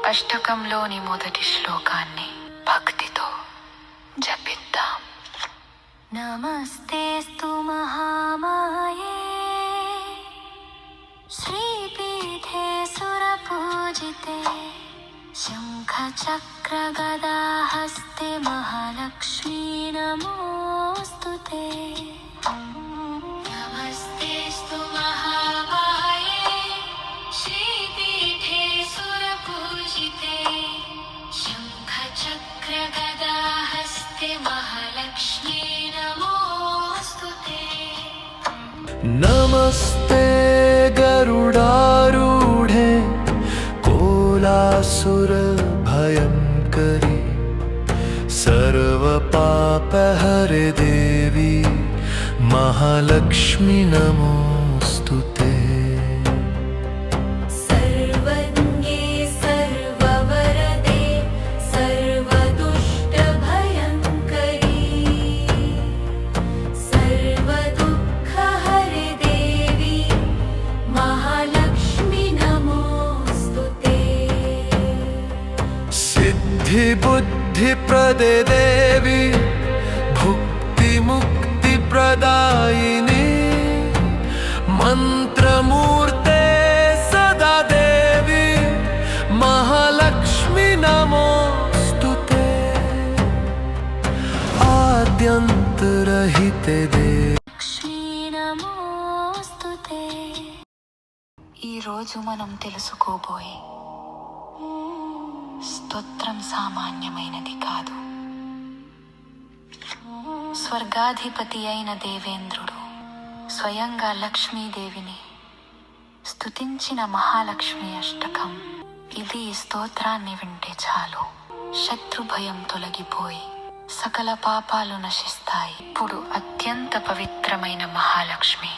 అష్టకంలోని మొదటి శ్లోకాన్ని భక్తితో జపిద్దాం. నమస్తేస్తు మహామాయే శ్రీపీఠే సురపూజితే శంఖ చక్ర గదాహస్తే మహాలక్ష్మీ నమోస్తుతే. నమస్తేస్తు మహామాయే శ్రీపీఠే సురపూజితే శంఖ చక్ర గదాహస్తే మహాలక్ష్మీ నమోస్తుతే. नमस्ते गरुडारूढे कोलासुर भयंकरी सर्वपापहरे देवी महालक्ष्मी नमोस्तुते. सर्वज्ञे सर्ववरदे सर्वदुष्टभयंकरी सर्वदुःखहरे देवी महालक्ष्मी नमोस्तुते. सिद्धि बुद्धि प्रदे देवी भुक्ति मुक्ति प्रदायिनी मंत्रमूर्ते सदा देवी महालक्ष्मी नमोस्तुते. आद्यन्तरहिते देवी లక్ష్మీ నమోస్తుతే. ఈరోజు మనం తెలుసుకోబోయే స్తోత్రం సామాన్యమైనది కాదు. స్వర్గాధిపతి అయిన దేవేంద్రుడు స్వయంగా లక్ష్మీదేవిని స్తుతించిన మహాలక్ష్మి అష్టకం ఇది. ఈ స్తోత్రాన్ని వింటే చాలు శత్రు భయం తొలగిపోయి సకల పాపాలు నశిస్తాయి. ఇప్పుడు అత్యంత పవిత్రమైన మహాలక్ష్మి